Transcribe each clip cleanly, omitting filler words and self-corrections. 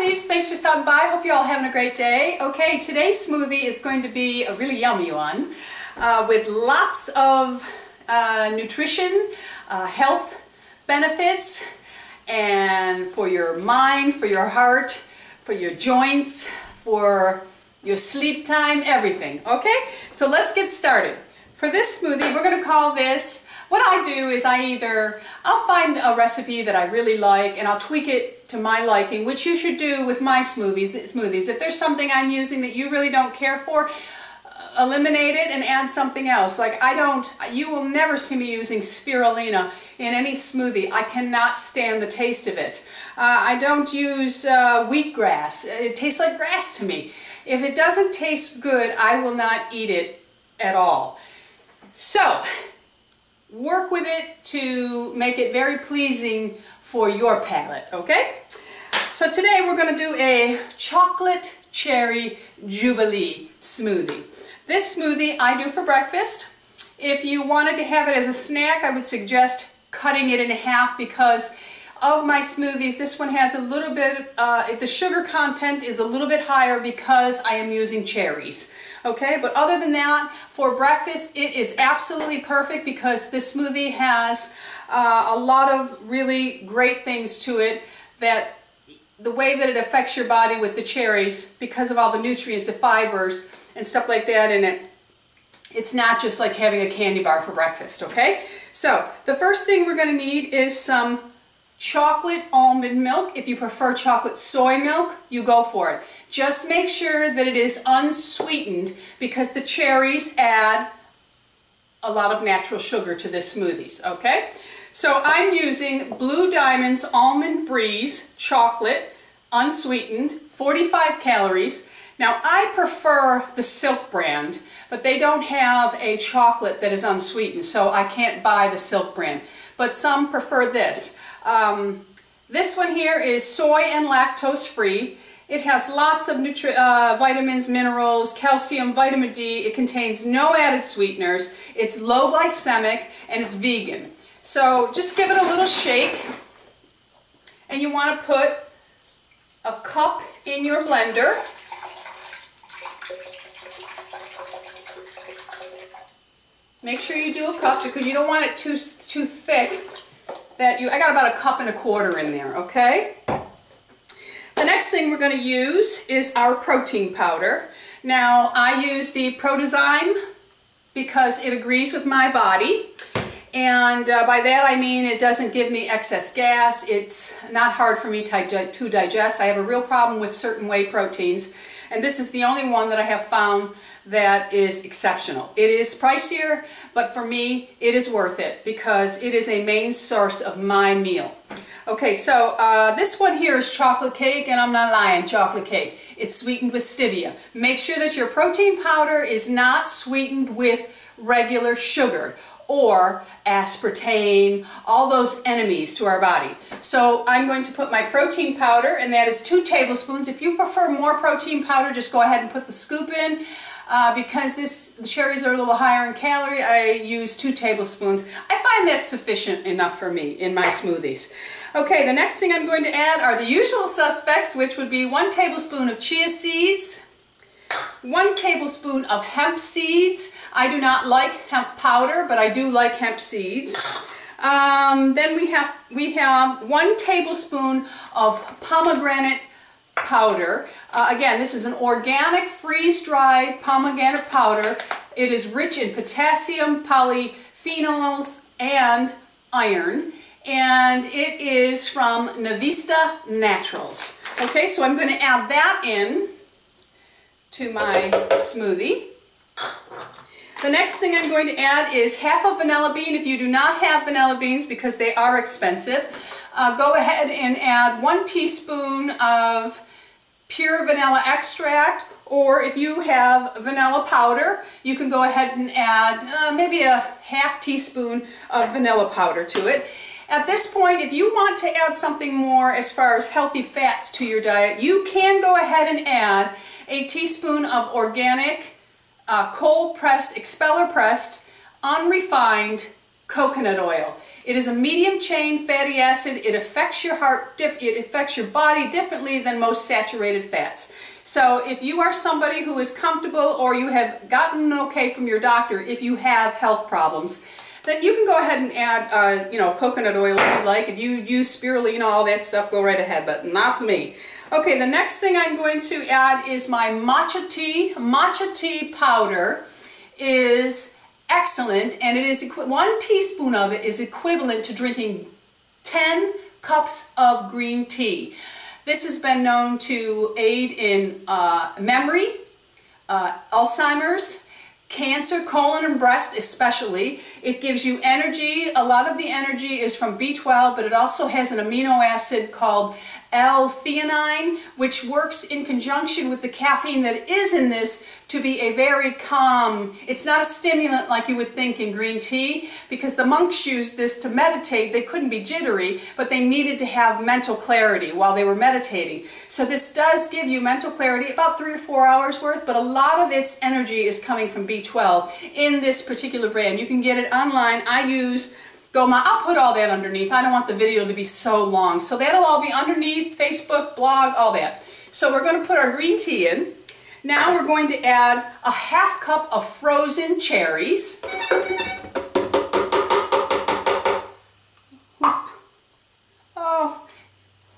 smoothies, thanks for stopping by. Hope you're all having a great day. Okay, today's smoothie is going to be a really yummy one with lots of nutrition, health benefits, and for your mind, for your heart, for your joints, for your sleep time, everything. Okay, so let's get started. For this smoothie, we're going to call this, what I do is I'll find a recipe that I really like and I'll tweak it to my liking, which you should do with my smoothies. If there's something I'm using that you really don't care for, eliminate it and add something else. Like you will never see me using spirulina in any smoothie. I cannot stand the taste of it. I don't use wheatgrass. It tastes like grass to me. If it doesn't taste good, I will not eat it at all. So, work with it to make it very pleasing for your palate, okay? So today we're going to do a chocolate cherry jubilee smoothie. This smoothie I do for breakfast. If you wanted to have it as a snack, I would suggest cutting it in half because of my smoothies, this one has a little bit, the sugar content is a little bit higher because I am using cherries. Okay, but other than that, for breakfast, it is absolutely perfect because this smoothie has a lot of really great things to it, that the way that it affects your body with the cherries, because of all the nutrients, the fibers, and stuff like that in it, it's not just like having a candy bar for breakfast, okay? So, the first thing we're going to need is some chocolate almond milk. If you prefer chocolate soy milk, you go for it. Just make sure that it is unsweetened because the cherries add a lot of natural sugar to this smoothies, okay? So I'm using Blue Diamond's Almond Breeze chocolate, unsweetened, 45 calories. Now I prefer the Silk brand, but they don't have a chocolate that is unsweetened, so I can't buy the Silk brand. But some prefer this. This one here is soy and lactose free. It has lots of vitamins, minerals, calcium, vitamin D. It contains no added sweeteners. It's low glycemic and it's vegan. So just give it a little shake. And you want to put a cup in your blender. Make sure you do a cup because you don't want it too thick. I got about a cup and a quarter in there, okay? The next thing we're going to use is our protein powder. Now, I use the Protozyme because it agrees with my body. And by that I mean it doesn't give me excess gas. It's not hard for me to digest. I have a real problem with certain whey proteins. And this is the only one that I have found that is exceptional. It is pricier, but for me, it is worth it because it is a main source of my meal. Okay, so this one here is chocolate cake, and I'm not lying, chocolate cake. It's sweetened with stevia. Make sure that your protein powder is not sweetened with regular sugar or aspartame, all those enemies to our body. So I'm going to put my protein powder, and that is 2 tablespoons. If you prefer more protein powder, just go ahead and put the scoop in. Because the cherries are a little higher in calorie, I use 2 tablespoons. I find that's sufficient enough for me in my smoothies. Okay, the next thing I'm going to add are the usual suspects, which would be 1 tablespoon of chia seeds, 1 tablespoon of hemp seeds. I do not like hemp powder, but I do like hemp seeds. Then we have 1 tablespoon of pomegranate powder. Again, this is an organic freeze-dried pomegranate powder. It is rich in potassium, polyphenols, and iron. And it is from Navista Naturals. Okay, so I'm going to add that in to my smoothie. The next thing I'm going to add is half a vanilla bean. If you do not have vanilla beans, because they are expensive, go ahead and add 1 teaspoon of pure vanilla extract, or if you have vanilla powder, you can go ahead and add maybe a half teaspoon of vanilla powder to it. At this point, if you want to add something more as far as healthy fats to your diet, you can go ahead and add a teaspoon of organic, cold-pressed, expeller-pressed, unrefined coconut oil. It is a medium chain fatty acid. It affects your heart, it affects your body differently than most saturated fats. So if you are somebody who is comfortable, or you have gotten an okay from your doctor if you have health problems, then you can go ahead and add, you know, coconut oil if you like. If you use spirulina, all that stuff, go right ahead, but not me. Okay, the next thing I'm going to add is my matcha tea. Matcha tea powder is excellent, and it is 1 teaspoon of it is equivalent to drinking 10 cups of green tea. This has been known to aid in memory, Alzheimer's, cancer, colon and breast especially. It gives you energy. A lot of the energy is from B12, but it also has an amino acid called L-theanine, which works in conjunction with the caffeine that is in this to be a very calm. It's not a stimulant like you would think in green tea, because the monks used this to meditate. They couldn't be jittery, but they needed to have mental clarity while they were meditating. So this does give you mental clarity, about 3 or 4 hours worth, but a lot of its energy is coming from B12 in this particular brand. You can get it online. I use Goma. I'll put all that underneath. I don't want the video to be so long. So that'll all be underneath, Facebook, blog, all that. So we're going to put our green tea in. Now we're going to add a ½ cup of frozen cherries. Oh,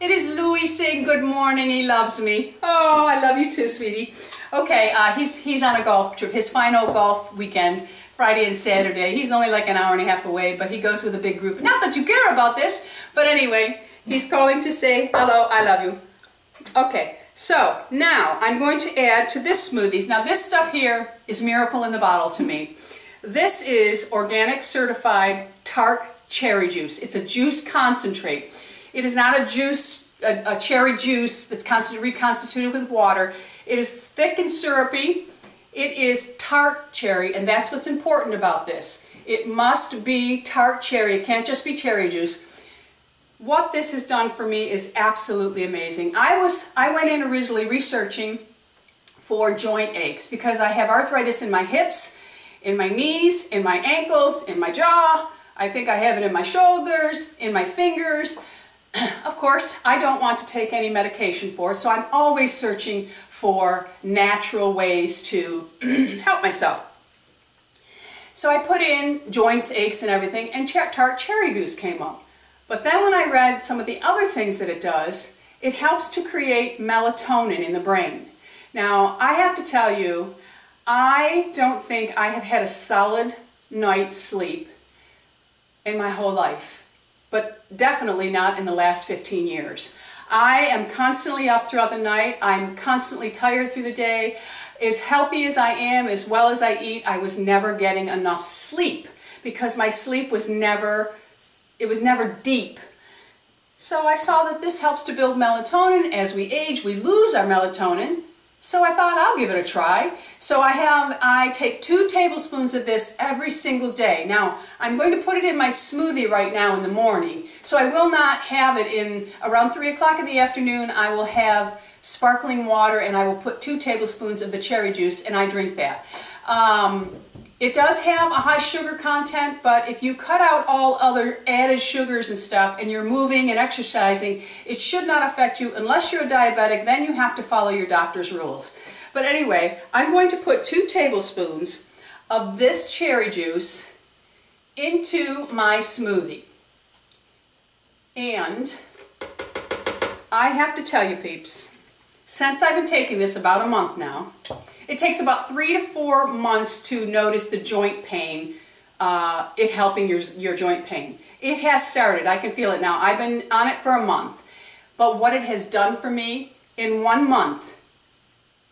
it is Louis saying good morning. He loves me. Oh, I love you too, sweetie. Okay, he's on a golf trip, his final golf weekend. Friday and Saturday. He's only like an hour and a half away, but he goes with a big group. Not that you care about this, but anyway, he's calling to say, hello, I love you. Okay, so now I'm going to add to this smoothies. Now this stuff here is miracle in the bottle to me. This is organic certified tart cherry juice. It's a juice concentrate. It is not a juice, a cherry juice that's reconstituted with water. It is thick and syrupy. It is tart cherry, and that's what's important about this. It must be tart cherry. It can't just be cherry juice. What this has done for me is absolutely amazing. I went in originally researching for joint aches because I have arthritis in my hips, in my knees, in my ankles, in my jaw. I think I have it in my shoulders, in my fingers. Of course, I don't want to take any medication for it, so I'm always searching for natural ways to help myself. So I put in joints, aches, and everything, and tart cherry juice came up. But then when I read some of the other things that it does, it helps to create melatonin in the brain. Now, I have to tell you, I don't think I have had a solid night's sleep in my whole life, but definitely not in the last 15 years. I am constantly up throughout the night. I'm constantly tired through the day. As healthy as I am, as well as I eat, I was never getting enough sleep because my sleep was never deep. So I saw that this helps to build melatonin. As we age, we lose our melatonin. So I thought I'll give it a try. So I take 2 tablespoons of this every single day. Now, I'm going to put it in my smoothie right now in the morning. So I will not have it in around 3 o'clock in the afternoon. I will have sparkling water and I will put 2 tablespoons of the cherry juice and I drink that. It does have a high sugar content, but if you cut out all other added sugars and stuff and you're moving and exercising, it should not affect you unless you're a diabetic. Then you have to follow your doctor's rules. But anyway, I'm going to put 2 tablespoons of this cherry juice into my smoothie. And I have to tell you, peeps, since I've been taking this about a month now, it takes about 3 to 4 months to notice the joint pain, it helping your joint pain. It has started. I can feel it now. I've been on it for a month. But what it has done for me, in 1 month,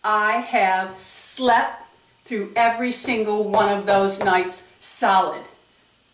I have slept through every single one of those nights solid.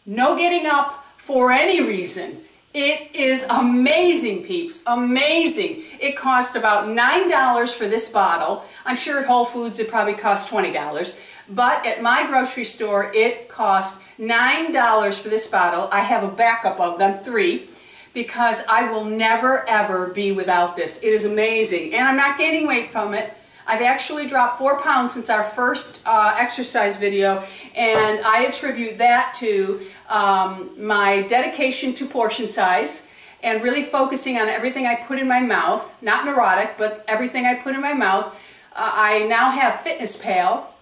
No getting up for any reason. It is amazing, peeps, amazing. It cost about $9 for this bottle. I'm sure at Whole Foods it probably cost $20, but at my grocery store it cost $9 for this bottle. I have a backup of them, 3, because I will never ever be without this. It is amazing, and I'm not gaining weight from it. I've actually dropped 4 pounds since our first exercise video, and I attribute that to my dedication to portion size and really focusing on everything I put in my mouth. Not neurotic, but everything I put in my mouth. I now have FitnessPal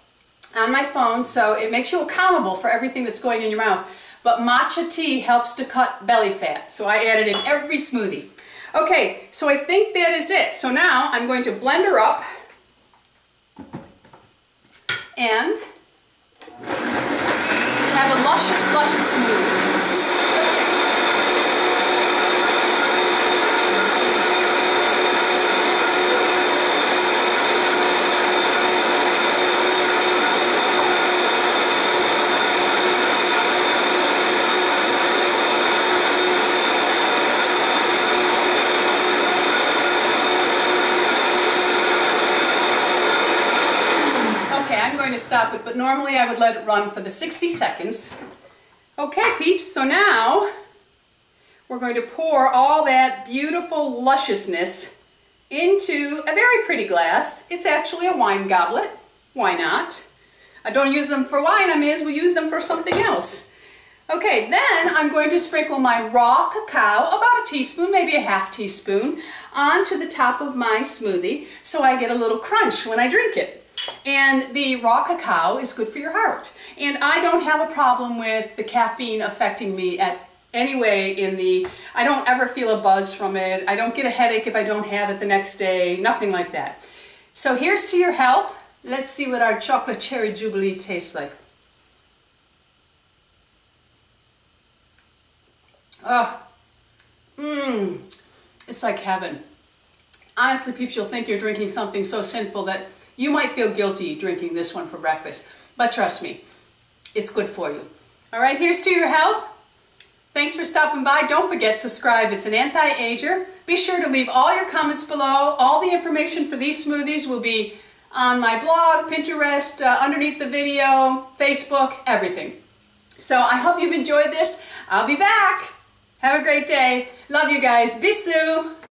on my phone, so it makes you accountable for everything that's going in your mouth. But matcha tea helps to cut belly fat, so I add it in every smoothie. Okay, so I think that is it. So now I'm going to blend her up and have a luscious, luscious smoothie. To stop it, but normally I would let it run for the 60 seconds. Okay, peeps, so now we're going to pour all that beautiful lusciousness into a very pretty glass. It's actually a wine goblet. Why not? I don't use them for wine, I may as well use them for something else. Okay, then I'm going to sprinkle my raw cacao, about a teaspoon, maybe a half teaspoon, onto the top of my smoothie so I get a little crunch when I drink it. And the raw cacao is good for your heart. And I don't have a problem with the caffeine affecting me at any way I don't ever feel a buzz from it. I don't get a headache if I don't have it the next day, nothing like that. So here's to your health. Let's see what our chocolate cherry jubilee tastes like. Oh, it's like heaven. Honestly, peeps, you'll think you're drinking something so sinful that you might feel guilty drinking this one for breakfast, but trust me, it's good for you. All right, here's to your health. Thanks for stopping by. Don't forget, subscribe. It's an anti-ager. Be sure to leave all your comments below. All the information for these smoothies will be on my blog, Pinterest, underneath the video, Facebook, everything. So I hope you've enjoyed this. I'll be back. Have a great day. Love you guys. Bisous.